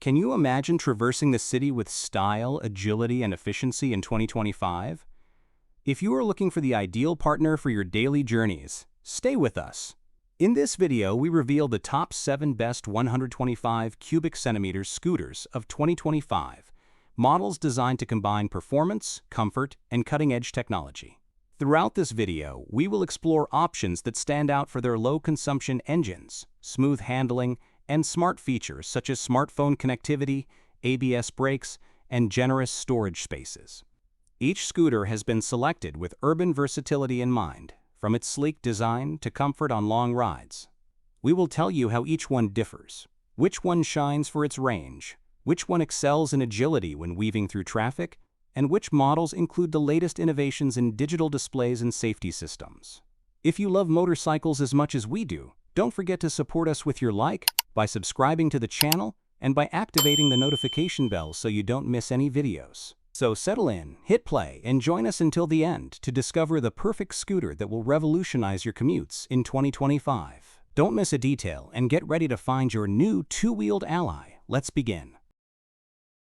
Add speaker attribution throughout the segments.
Speaker 1: Can you imagine traversing the city with style, agility, and efficiency in 2025? If you are looking for the ideal partner for your daily journeys, stay with us. In this video, we reveal the top 7 best 125 cubic centimeters scooters of 2025, models designed to combine performance, comfort, and cutting-edge technology. Throughout this video, we will explore options that stand out for their low-consumption engines, smooth handling, and smart features such as smartphone connectivity, ABS brakes, and generous storage spaces. Each scooter has been selected with urban versatility in mind, from its sleek design to comfort on long rides. We will tell you how each one differs, which one shines for its range, which one excels in agility when weaving through traffic, and which models include the latest innovations in digital displays and safety systems. If you love motorcycles as much as we do, don't forget to support us with your like, by subscribing to the channel, and by activating the notification bell so you don't miss any videos. So settle in, hit play, and join us until the end to discover the perfect scooter that will revolutionize your commutes in 2025. Don't miss a detail and get ready to find your new two-wheeled ally. Let's begin.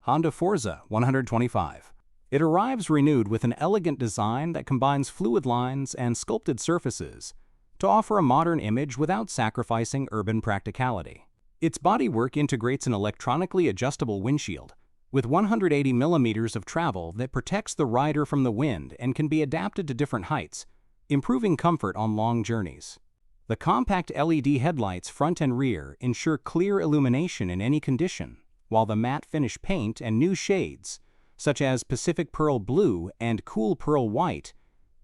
Speaker 1: Honda FORZA 125. It arrives renewed with an elegant design that combines fluid lines and sculpted surfaces to offer a modern image without sacrificing urban practicality. Its bodywork integrates an electronically adjustable windshield with 180 millimeters of travel that protects the rider from the wind and can be adapted to different heights, improving comfort on long journeys. The compact LED headlights front and rear ensure clear illumination in any condition, while the matte finish paint and new shades, such as Pacific Pearl Blue and Cool Pearl White,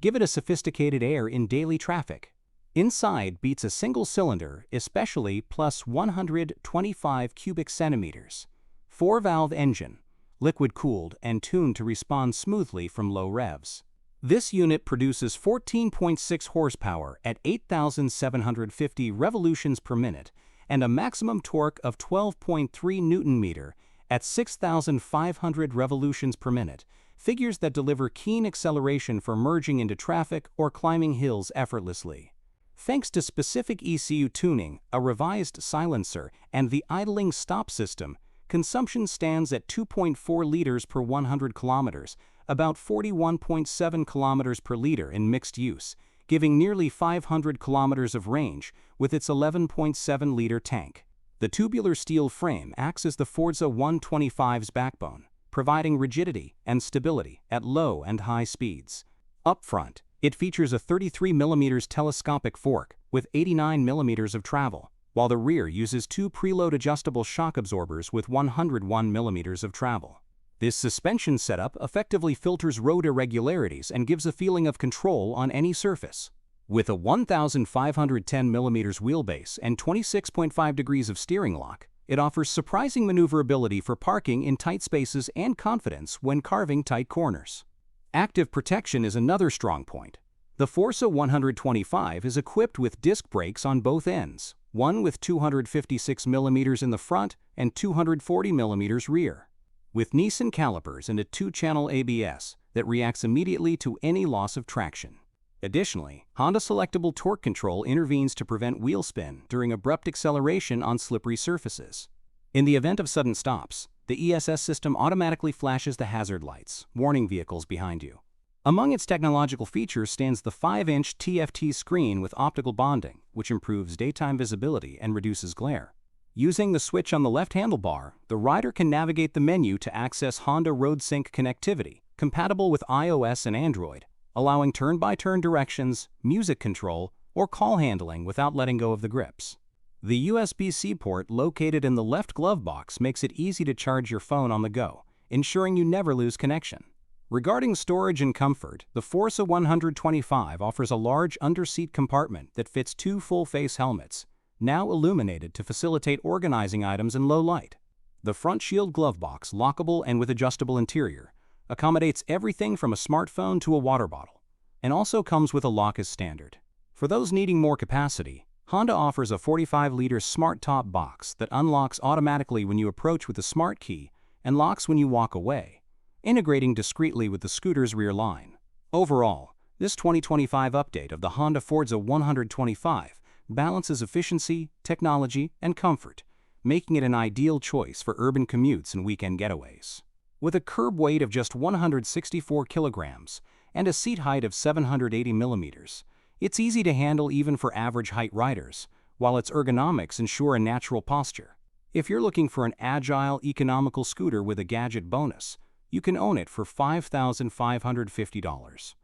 Speaker 1: give it a sophisticated air in daily traffic. Inside beats a single-cylinder, especially plus 125 cubic centimeters, 4-valve engine, liquid-cooled and tuned to respond smoothly from low revs. This unit produces 14.6 horsepower at 8,750 revolutions per minute and a maximum torque of 12.3 Newton-meter at 6,500 revolutions per minute, figures that deliver keen acceleration for merging into traffic or climbing hills effortlessly. Thanks to specific ECU tuning, a revised silencer, and the idling stop system, consumption stands at 2.4 liters per 100 kilometers, about 41.7 kilometers per liter in mixed use, giving nearly 500 kilometers of range with its 11.7-liter tank. The tubular steel frame acts as the FORZA 125's backbone, providing rigidity and stability at low and high speeds. Up front, it features a 33 mm telescopic fork with 89 mm of travel, while the rear uses 2 preload adjustable shock absorbers with 101 mm of travel. This suspension setup effectively filters road irregularities and gives a feeling of control on any surface. With a 1,510 mm wheelbase and 26.5 degrees of steering lock, it offers surprising maneuverability for parking in tight spaces and confidence when carving tight corners. Active protection is another strong point. The FORZA 125 is equipped with disc brakes on both ends, one with 256 mm in the front and 240 mm rear, with Nissan calipers and a 2-channel ABS that reacts immediately to any loss of traction. Additionally, Honda Selectable Torque Control intervenes to prevent wheel spin during abrupt acceleration on slippery surfaces. In the event of sudden stops, the ESS system automatically flashes the hazard lights, warning vehicles behind you. Among its technological features stands the 5-inch TFT screen with optical bonding, which improves daytime visibility and reduces glare. Using the switch on the left handlebar, the rider can navigate the menu to access Honda RoadSync connectivity, compatible with iOS and Android, allowing turn-by-turn directions, music control, or call handling without letting go of the grips. The USB-C port located in the left glove box makes it easy to charge your phone on the go, ensuring you never lose connection. Regarding storage and comfort, the FORZA 125 offers a large under-seat compartment that fits 2 full-face helmets, now illuminated to facilitate organizing items in low light. The front shield glove box, lockable and with adjustable interior, accommodates everything from a smartphone to a water bottle, and also comes with a lock as standard. For those needing more capacity, Honda offers a 45-liter Smart Top box that unlocks automatically when you approach with a smart key and locks when you walk away, integrating discreetly with the scooter's rear line. Overall, this 2025 update of the Honda FORZA 125 balances efficiency, technology, and comfort, making it an ideal choice for urban commutes and weekend getaways. With a curb weight of just 164 kilograms and a seat height of 780 millimeters, it's easy to handle even for average height riders, while its ergonomics ensure a natural posture. If you're looking for an agile, economical scooter with a gadget bonus, you can own it for $5,550.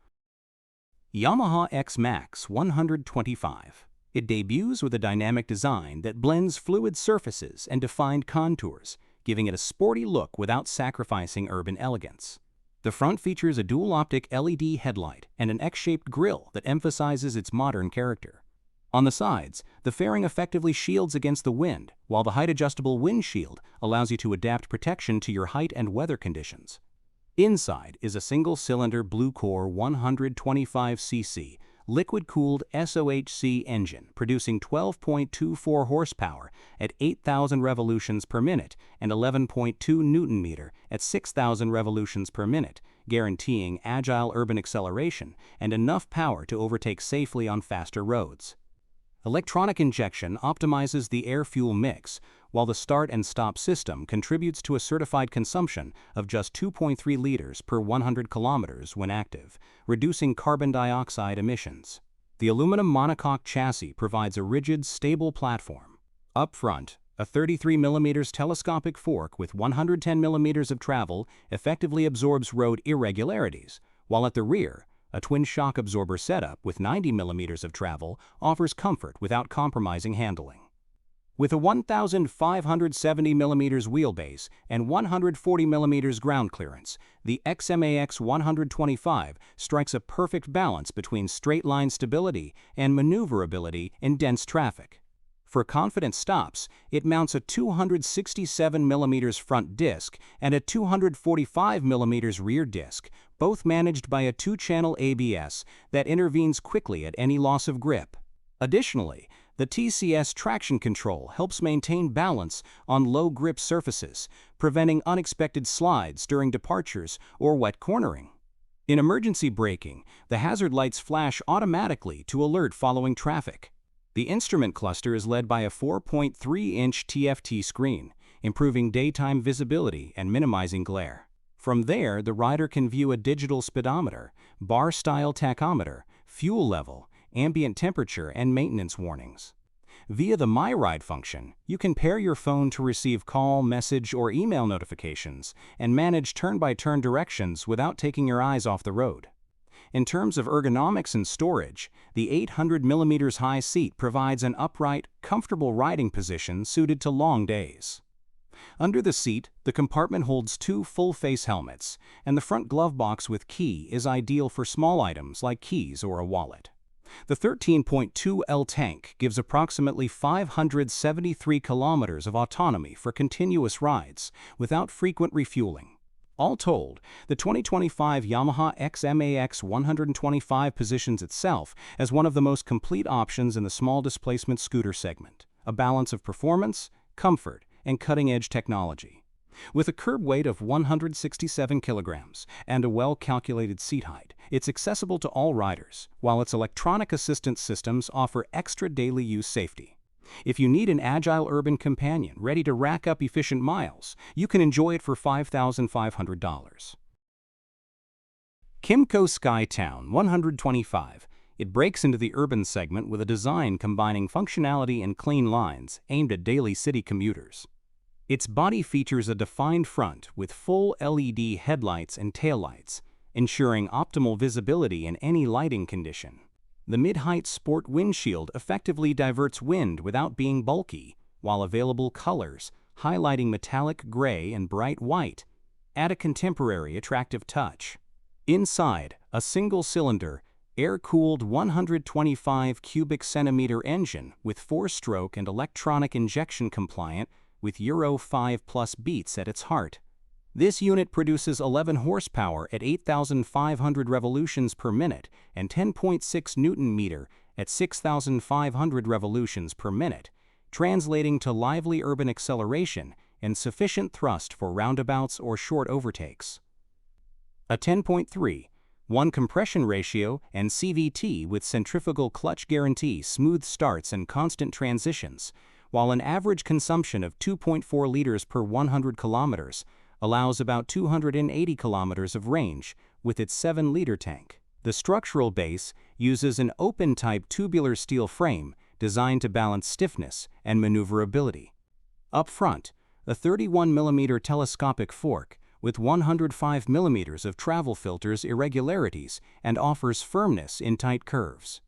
Speaker 1: Yamaha XMAX 125. It debuts with a dynamic design that blends fluid surfaces and defined contours, giving it a sporty look without sacrificing urban elegance. The front features a dual-optic LED headlight and an X-shaped grille that emphasizes its modern character. On the sides, the fairing effectively shields against the wind, while the height-adjustable windshield allows you to adapt protection to your height and weather conditions. Inside is a single-cylinder Blue-Core 125cc liquid-cooled SOHC engine producing 12.24 horsepower at 8,000 revolutions per minute and 11.2 Newton-meter at 6,000 revolutions per minute, guaranteeing agile urban acceleration and enough power to overtake safely on faster roads. Electronic injection optimizes the air-fuel mix, while the start and stop system contributes to a certified consumption of just 2.3 liters per 100 kilometers when active, reducing carbon dioxide emissions. The aluminum monocoque chassis provides a rigid, stable platform. Up front, a 33 mm telescopic fork with 110 mm of travel effectively absorbs road irregularities, while at the rear, a twin shock absorber setup with 90 mm of travel offers comfort without compromising handling. With a 1,570 mm wheelbase and 140 mm ground clearance, the XMAX 125 strikes a perfect balance between straight-line stability and maneuverability in dense traffic. For confident stops, it mounts a 267 mm front disc and a 245 mm rear disc, both managed by a 2-channel ABS that intervenes quickly at any loss of grip. Additionally, the TCS traction control helps maintain balance on low-grip surfaces, preventing unexpected slides during departures or wet cornering. In emergency braking, the hazard lights flash automatically to alert following traffic. The instrument cluster is led by a 4.3-inch TFT screen, improving daytime visibility and minimizing glare. From there, the rider can view a digital speedometer, bar-style tachometer, fuel level, ambient temperature, and maintenance warnings. Via the My Ride function, you can pair your phone to receive call, message, or email notifications and manage turn-by-turn directions without taking your eyes off the road. In terms of ergonomics and storage, the 800 mm high seat provides an upright, comfortable riding position suited to long days. Under the seat, the compartment holds 2 full-face helmets, and the front glove box with key is ideal for small items like keys or a wallet. The 13.2 L tank gives approximately 573 kilometers of autonomy for continuous rides, without frequent refueling. All told, the 2025 Yamaha XMAX 125 positions itself as one of the most complete options in the small displacement scooter segment, a balance of performance, comfort, and cutting-edge technology. With a curb weight of 167 kilograms and a well-calculated seat height, it's accessible to all riders, while its electronic assistance systems offer extra daily use safety. If you need an agile urban companion ready to rack up efficient miles, you can enjoy it for $5,500. KYMCO SKYTOWN 125. It breaks into the urban segment with a design combining functionality and clean lines aimed at daily city commuters. Its body features a defined front with full LED headlights and taillights, ensuring optimal visibility in any lighting condition. The mid-height sport windshield effectively diverts wind without being bulky, while available colors, highlighting metallic gray and bright white, add a contemporary attractive touch. Inside, a single-cylinder, air-cooled 125 cubic centimeter engine with 4-stroke and electronic injection compliant with Euro 5+ beats at its heart. This unit produces 11 horsepower at 8,500 revolutions per minute and 10.6 Newton-meter at 6,500 revolutions per minute, translating to lively urban acceleration and sufficient thrust for roundabouts or short overtakes. A 10.3:1 compression ratio and CVT with centrifugal clutch guarantee smooth starts and constant transitions, while an average consumption of 2.4 liters per 100 kilometers allows about 280 kilometers of range with its 7-liter tank. The structural base uses an open-type tubular steel frame designed to balance stiffness and maneuverability. Up front, a 31mm telescopic fork with 105 mm of travel filters irregularities and offers firmness in tight curves.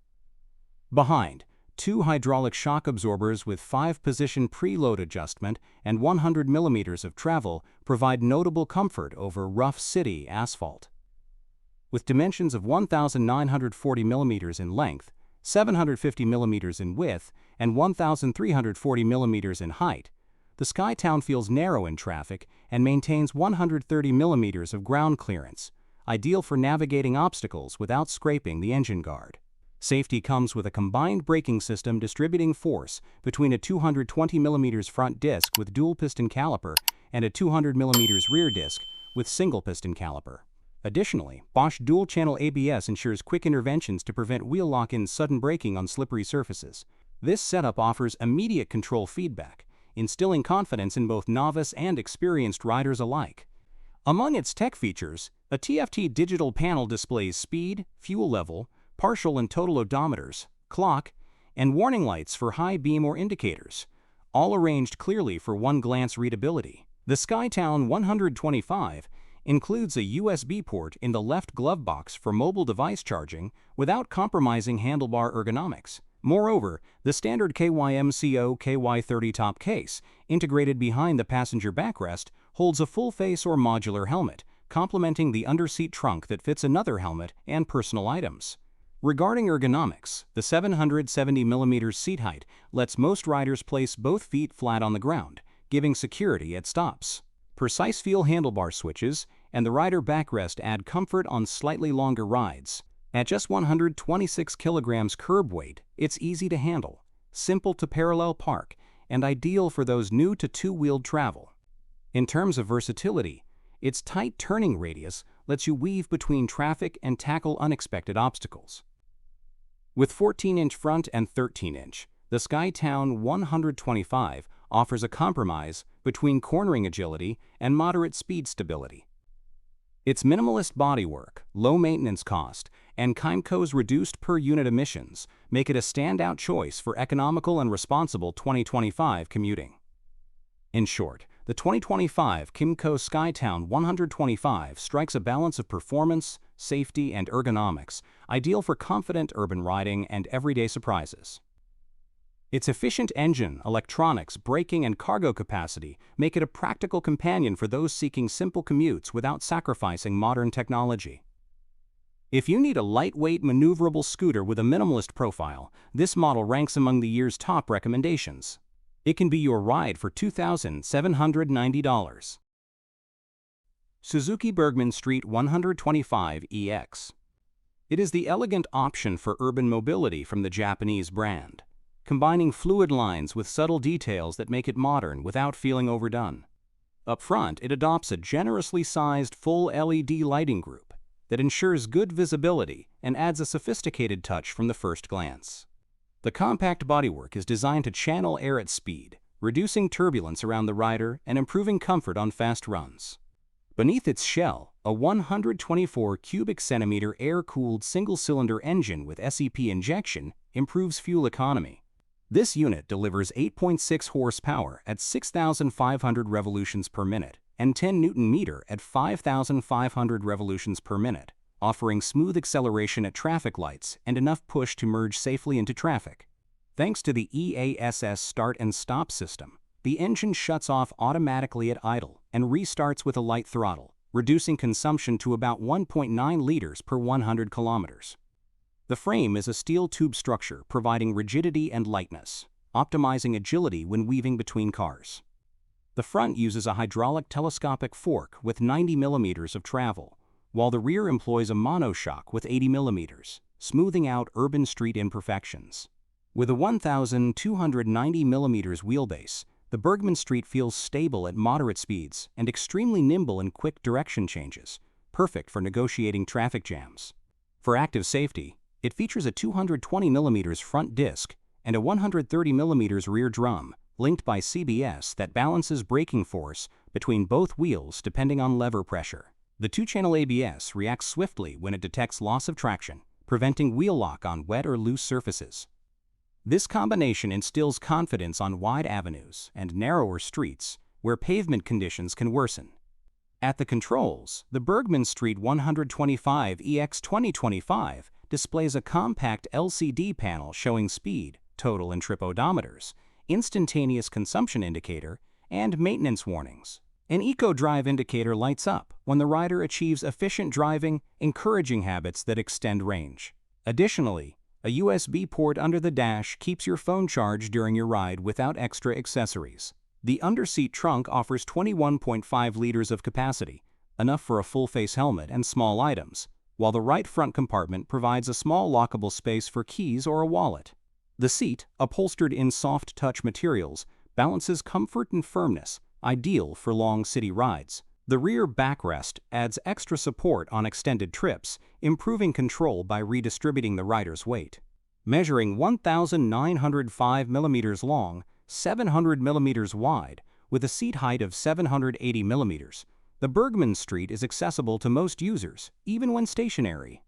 Speaker 1: Behind, 2 hydraulic shock absorbers with 5-position preload adjustment and 100 mm of travel provide notable comfort over rough city asphalt. With dimensions of 1,940 mm in length, 750 mm in width, and 1,340 mm in height, the SKYTOWN feels narrow in traffic and maintains 130 mm of ground clearance, ideal for navigating obstacles without scraping the engine guard. Safety comes with a combined braking system distributing force between a 220 mm front disc with dual piston caliper and a 200 mm rear disc with single piston caliper. Additionally, Bosch dual-channel ABS ensures quick interventions to prevent wheel lock-in sudden braking on slippery surfaces. This setup offers immediate control feedback, instilling confidence in both novice and experienced riders alike. Among its tech features, a TFT digital panel displays speed, fuel level, partial and total odometers, clock, and warning lights for high beam or indicators, all arranged clearly for one-glance readability. The SKYTOWN 125 includes a USB port in the left glove box for mobile device charging without compromising handlebar ergonomics. Moreover, the standard KYMCO KY30 top case, integrated behind the passenger backrest, holds a full-face or modular helmet, complementing the underseat trunk that fits another helmet and personal items. Regarding ergonomics, the 770mm seat height lets most riders place both feet flat on the ground, giving security at stops. Precise feel handlebar switches and the rider backrest add comfort on slightly longer rides. At just 126 kilograms curb weight, it's easy to handle, simple to parallel park, and ideal for those new to two-wheeled travel. In terms of versatility, its tight turning radius lets you weave between traffic and tackle unexpected obstacles. With 14-inch front and 13-inch, the SKYTOWN 125 offers a compromise between cornering agility and moderate speed stability. Its minimalist bodywork, low maintenance cost, and KYMCO's reduced per-unit emissions make it a standout choice for economical and responsible 2025 commuting. In short, the 2025 KYMCO SKYTOWN 125 strikes a balance of performance, safety, and ergonomics, ideal for confident urban riding and everyday surprises. Its efficient engine, electronics, braking, and cargo capacity make it a practical companion for those seeking simple commutes without sacrificing modern technology. If you need a lightweight, maneuverable scooter with a minimalist profile, this model ranks among the year's top recommendations. It can be your ride for $2,790. Suzuki Burgman Street 125 EX. It is the elegant option for urban mobility from the Japanese brand, combining fluid lines with subtle details that make it modern without feeling overdone. Up front, it adopts a generously sized full LED lighting group that ensures good visibility and adds a sophisticated touch from the first glance. The compact bodywork is designed to channel air at speed, reducing turbulence around the rider and improving comfort on fast runs. Beneath its shell, a 124 cubic centimeter air-cooled single-cylinder engine with SEP injection improves fuel economy. This unit delivers 8.6 horsepower at 6,500 revolutions per minute and 10 Nm at 5,500 revolutions per minute, offering smooth acceleration at traffic lights and enough push to merge safely into traffic. Thanks to the EASS start and stop system, the engine shuts off automatically at idle and restarts with a light throttle, reducing consumption to about 1.9 liters per 100 kilometers. The frame is a steel tube structure providing rigidity and lightness, optimizing agility when weaving between cars. The front uses a hydraulic telescopic fork with 90 mm of travel, while the rear employs a monoshock with 80 mm, smoothing out urban street imperfections. With a 1,290 mm wheelbase, the Burgman Street feels stable at moderate speeds and extremely nimble in quick direction changes, perfect for negotiating traffic jams. For active safety, it features a 220 mm front disc and a 130 mm rear drum, linked by CBS that balances braking force between both wheels depending on lever pressure. The two-channel ABS reacts swiftly when it detects loss of traction, preventing wheel lock on wet or loose surfaces. This combination instills confidence on wide avenues and narrower streets where pavement conditions can worsen. At the controls, the Burgman Street 125 EX 2025 displays a compact LCD panel showing speed, total and trip odometers, instantaneous consumption indicator, and maintenance warnings. An Eco Drive indicator lights up when the rider achieves efficient driving, encouraging habits that extend range. Additionally, a USB port under the dash keeps your phone charged during your ride without extra accessories. The underseat trunk offers 21.5 liters of capacity, enough for a full-face helmet and small items, while the right front compartment provides a small lockable space for keys or a wallet. The seat, upholstered in soft touch materials, balances comfort and firmness, ideal for long city rides. The rear backrest adds extra support on extended trips, improving control by redistributing the rider's weight. Measuring 1,905 mm long, 700 mm wide, with a seat height of 780 mm, the Burgman Street is accessible to most users, even when stationary.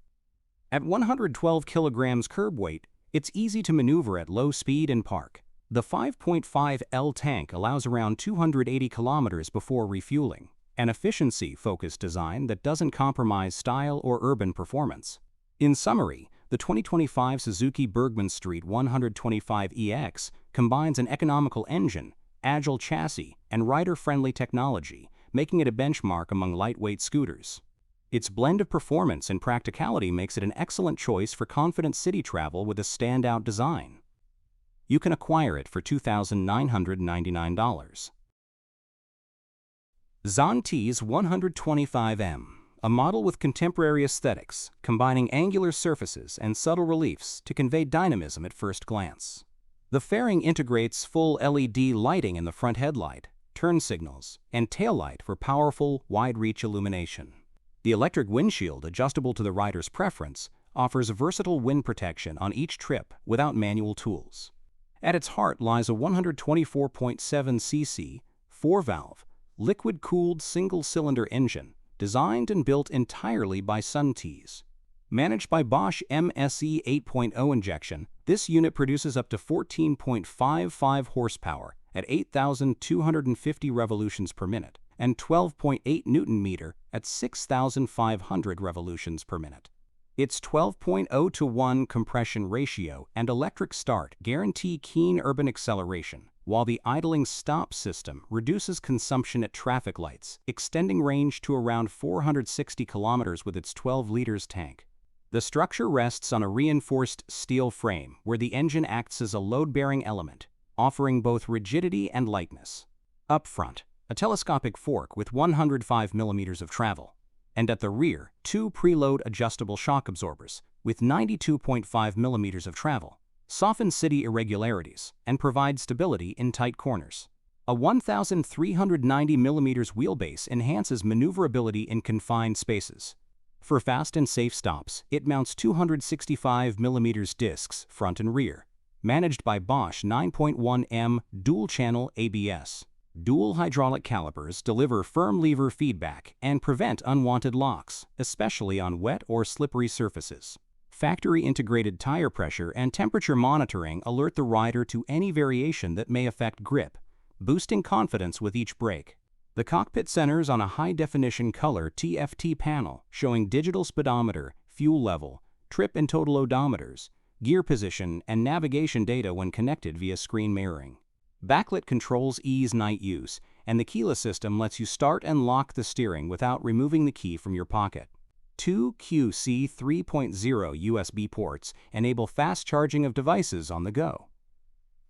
Speaker 1: At 112 kilograms curb weight, it's easy to maneuver at low speed and park. The 5.5 L tank allows around 280 kilometers before refueling, an efficiency-focused design that doesn't compromise style or urban performance. In summary, the 2025 Suzuki Burgman Street 125EX combines an economical engine, agile chassis, and rider-friendly technology, making it a benchmark among lightweight scooters. Its blend of performance and practicality makes it an excellent choice for confident city travel with a standout design. You can acquire it for $2,999. Zontes 125M, a model with contemporary aesthetics, combining angular surfaces and subtle reliefs to convey dynamism at first glance. The fairing integrates full LED lighting in the front headlight, turn signals, and taillight for powerful, wide-reach illumination. The electric windshield, adjustable to the rider's preference, offers versatile wind protection on each trip without manual tools. At its heart lies a 124.7 cc, 4-valve, liquid-cooled single-cylinder engine, designed and built entirely by Zontes. Managed by Bosch MSE 8.0 injection, this unit produces up to 14.55 horsepower at 8,250 revolutions per minute and 12.8 Newton-meter at 6,500 revolutions per minute. Its 12.0:1 compression ratio and electric start guarantee keen urban acceleration, while the idling stop system reduces consumption at traffic lights, extending range to around 460 kilometers with its 12 liters tank. The structure rests on a reinforced steel frame where the engine acts as a load-bearing element, offering both rigidity and lightness. Up front, a telescopic fork with 105 mm of travel, and at the rear, two preload adjustable shock absorbers with 92.5 mm of travel, soften city irregularities and provide stability in tight corners. A 1,390 mm wheelbase enhances maneuverability in confined spaces. For fast and safe stops, it mounts 265 mm discs front and rear, managed by Bosch 9.1M dual-channel ABS. Dual hydraulic calipers deliver firm lever feedback and prevent unwanted locks, especially on wet or slippery surfaces. Factory-integrated tire pressure and temperature monitoring alert the rider to any variation that may affect grip, boosting confidence with each brake. The cockpit centers on a high-definition color TFT panel showing digital speedometer, fuel level, trip and total odometers, gear position, and navigation data when connected via screen mirroring. Backlit controls ease night use, and the keyless system lets you start and lock the steering without removing the key from your pocket. Two QC 3.0 USB ports enable fast charging of devices on the go.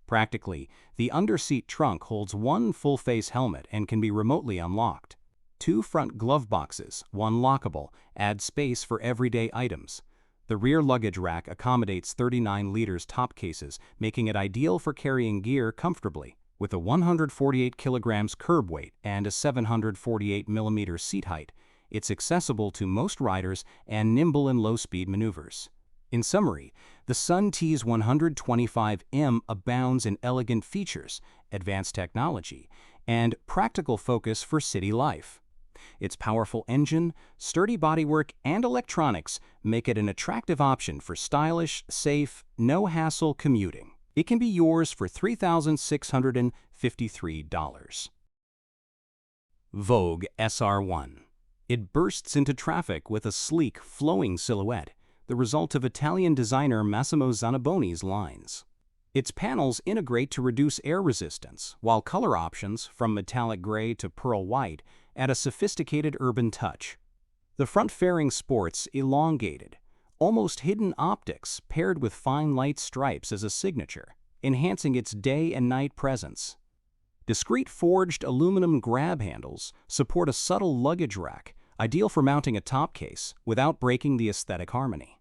Speaker 1: Practically, the underseat trunk holds one full-face helmet and can be remotely unlocked. Two front glove boxes, one lockable, add space for everyday items. The rear luggage rack accommodates 39 liters top cases, making it ideal for carrying gear comfortably. With a 148 kilograms curb weight and a 748 mm seat height, it's accessible to most riders and nimble in low-speed maneuvers. In summary, the Sun T's 125M abounds in elegant features, advanced technology, and practical focus for city life. Its powerful engine, sturdy bodywork, and electronics make it an attractive option for stylish, safe, no-hassle commuting. It can be yours for $3,653. VOGE SR1. It bursts into traffic with a sleek, flowing silhouette, the result of Italian designer Massimo Zanaboni's lines. Its panels integrate to reduce air resistance, while color options, from metallic gray to pearl white, add a sophisticated urban touch. The front fairing sports elongated, almost hidden optics paired with fine light stripes as a signature, enhancing its day and night presence. Discrete forged aluminum grab handles support a subtle luggage rack, ideal for mounting a top case without breaking the aesthetic harmony.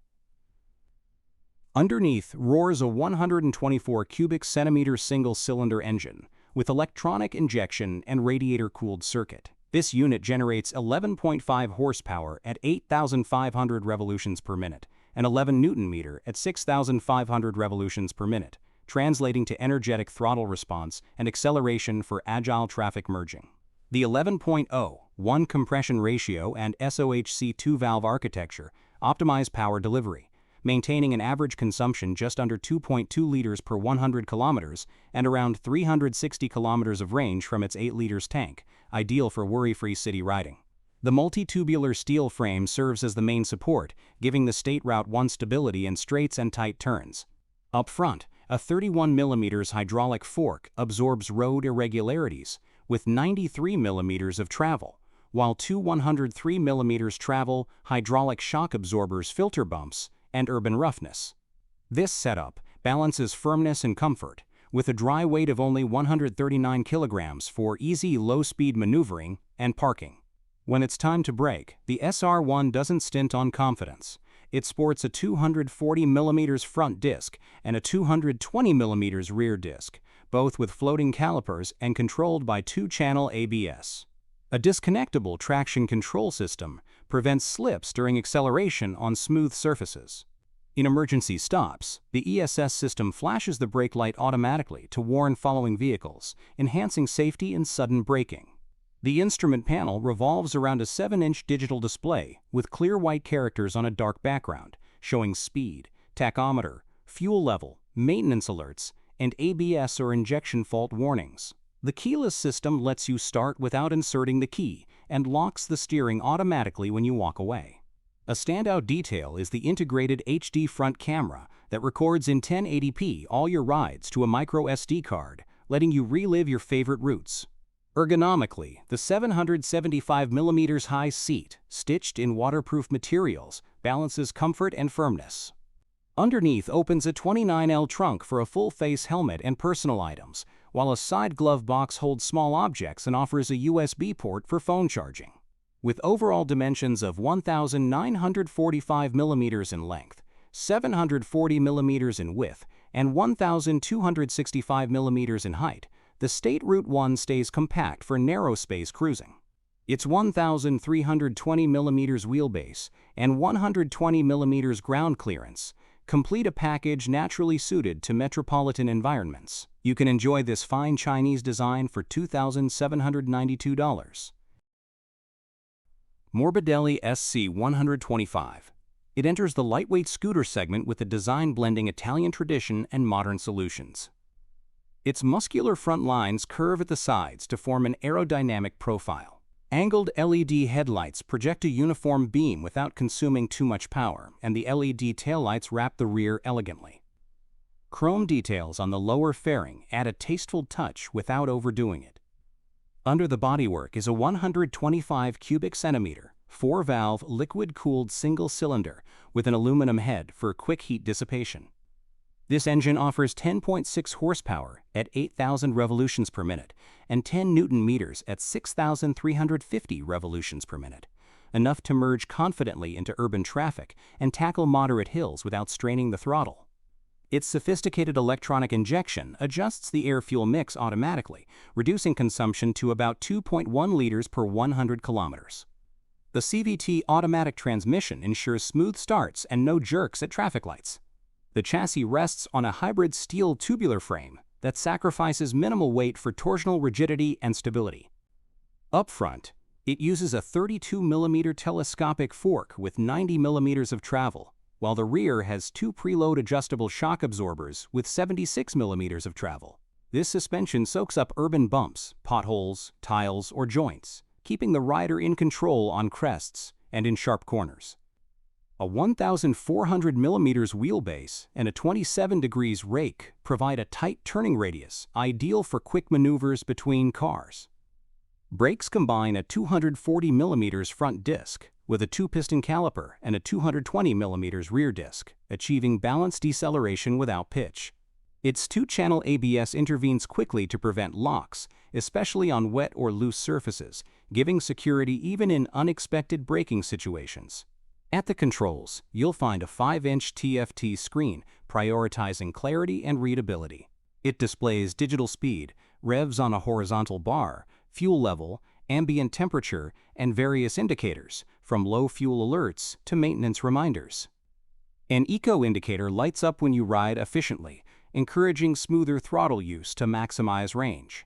Speaker 1: Underneath roars a 124 cubic centimeter single-cylinder engine with electronic injection and radiator-cooled circuit. This unit generates 11.5 horsepower at 8,500 revolutions per minute and 11 Newton-meter at 6,500 revolutions per minute, translating to energetic throttle response and acceleration for agile traffic merging. The 11.01 compression ratio and SOHC 2-valve architecture optimize power delivery, maintaining an average consumption just under 2.2 liters per 100 kilometers and around 360 kilometers of range from its 8 liters tank, ideal for worry-free city riding. The multi-tubular steel frame serves as the main support, giving the State Route 1 stability in straights and tight turns. Up front, a 31 mm hydraulic fork absorbs road irregularities, with 93 mm of travel, while two 103 mm travel hydraulic shock absorbers filter bumps and urban roughness. This setup balances firmness and comfort, with a dry weight of only 139 kilograms for easy low-speed maneuvering and parking. When it's time to brake, the SR1 doesn't stint on confidence. It sports a 240 mm front disc and a 220 mm rear disc, both with floating calipers and controlled by 2-channel ABS. A disconnectable traction control system prevents slips during acceleration on smooth surfaces. In emergency stops, the ESS system flashes the brake light automatically to warn following vehicles, enhancing safety in sudden braking. The instrument panel revolves around a 7-inch digital display with clear white characters on a dark background, showing speed, tachometer, fuel level, maintenance alerts, and ABS or injection fault warnings. The keyless system lets you start without inserting the key and locks the steering automatically when you walk away. A standout detail is the integrated HD front camera that records in 1080p all your rides to a micro SD card, letting you relive your favorite routes. Ergonomically, the 775 mm high seat, stitched in waterproof materials, balances comfort and firmness. Underneath opens a 29L trunk for a full-face helmet and personal items, while a side glove box holds small objects and offers a USB port for phone charging. With overall dimensions of 1,945 mm in length, 740 mm in width, and 1,265 mm in height, the State Route 1 stays compact for narrow space cruising. Its 1,320 mm wheelbase and 120 mm ground clearance complete a package naturally suited to metropolitan environments. You can enjoy this fine Chinese design for $2,792. Morbidelli SC125. It enters the lightweight scooter segment with a design blending Italian tradition and modern solutions. Its muscular front lines curve at the sides to form an aerodynamic profile. Angled LED headlights project a uniform beam without consuming too much power, and the LED taillights wrap the rear elegantly. Chrome details on the lower fairing add a tasteful touch without overdoing it. Under the bodywork is a 125 cubic centimeter, 4-valve liquid-cooled single cylinder with an aluminum head for quick heat dissipation. This engine offers 10.6 horsepower at 8,000 revolutions per minute and 10 Newton-meters at 6,350 revolutions per minute, enough to merge confidently into urban traffic and tackle moderate hills without straining the throttle. Its sophisticated electronic injection adjusts the air-fuel mix automatically, reducing consumption to about 2.1 liters per 100 kilometers. The CVT automatic transmission ensures smooth starts and no jerks at traffic lights. The chassis rests on a hybrid steel tubular frame that sacrifices minimal weight for torsional rigidity and stability. Up front, it uses a 32mm telescopic fork with 90mm of travel, while the rear has two preload adjustable shock absorbers with 76mm of travel. This suspension soaks up urban bumps, potholes, tiles, or joints, keeping the rider in control on crests and in sharp corners. A 1,400mm wheelbase and a 27 degrees rake provide a tight turning radius, ideal for quick maneuvers between cars. Brakes combine a 240mm front disc with a 2-piston caliper and a 220mm rear disc, achieving balanced deceleration without pitch. Its 2-channel ABS intervenes quickly to prevent locks, especially on wet or loose surfaces, giving security even in unexpected braking situations. At the controls, you'll find a 5-inch TFT screen prioritizing clarity and readability. It displays digital speed, revs on a horizontal bar, fuel level, ambient temperature, and various indicators, from low fuel alerts to maintenance reminders. An eco indicator lights up when you ride efficiently, encouraging smoother throttle use to maximize range.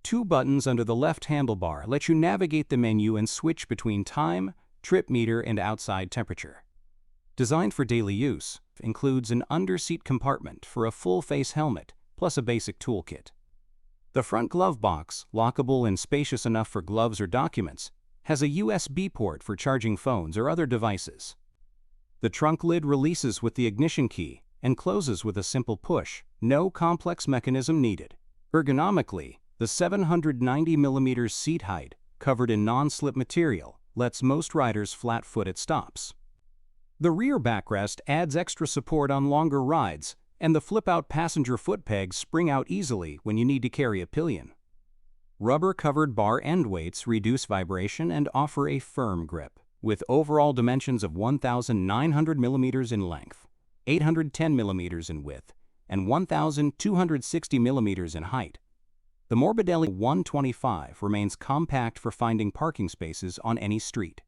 Speaker 1: 2 buttons under the left handlebar let you navigate the menu and switch between time, trip meter, and outside temperature. Designed for daily use, includes an under-seat compartment for a full-face helmet, plus a basic toolkit. The front glove box, lockable and spacious enough for gloves or documents, has a USB port for charging phones or other devices. The trunk lid releases with the ignition key and closes with a simple push, no complex mechanism needed. Ergonomically, the 790mm seat height, covered in non-slip material, lets most riders flat-foot at stops. The rear backrest adds extra support on longer rides, and the flip-out passenger foot pegs spring out easily when you need to carry a pillion. Rubber-covered bar end weights reduce vibration and offer a firm grip, with overall dimensions of 1,900mm in length, 810mm in width, and 1,260mm in height. The Morbidelli 125 remains compact for finding parking spaces on any street.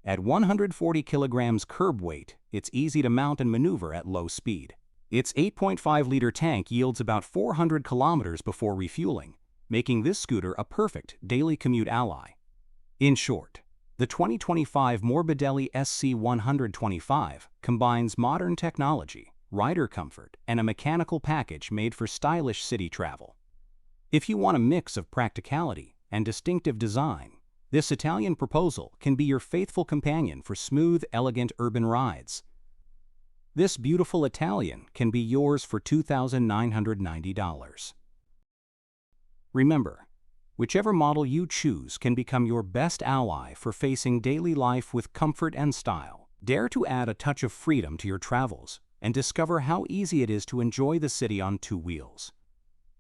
Speaker 1: At 140 kilograms curb weight, it's easy to mount and maneuver at low speed. Its 8.5-liter tank yields about 400 kilometers before refueling, making this scooter a perfect daily commute ally. In short, the 2025 Morbidelli SC125 combines modern technology, rider comfort, and a mechanical package made for stylish city travel. If you want a mix of practicality and distinctive design, this Italian proposal can be your faithful companion for smooth, elegant urban rides. This beautiful Italian can be yours for $2,990. Remember, whichever model you choose can become your best ally for facing daily life with comfort and style. Dare to add a touch of freedom to your travels and discover how easy it is to enjoy the city on 2 wheels.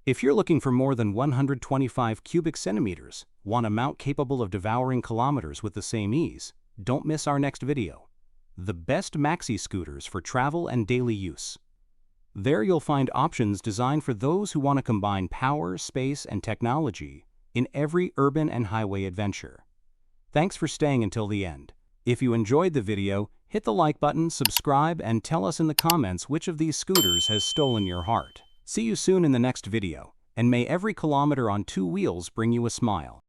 Speaker 1: If you're looking for more than 125 cubic centimeters, want a mount capable of devouring kilometers with the same ease, don't miss our next video. The best maxi scooters for travel and daily use. There you'll find options designed for those who want to combine power, space, and technology in every urban and highway adventure. Thanks for staying until the end. If you enjoyed the video, hit the like button, subscribe, and tell us in the comments which of these scooters has stolen your heart. See you soon in the next video, and may every kilometer on 2 wheels bring you a smile.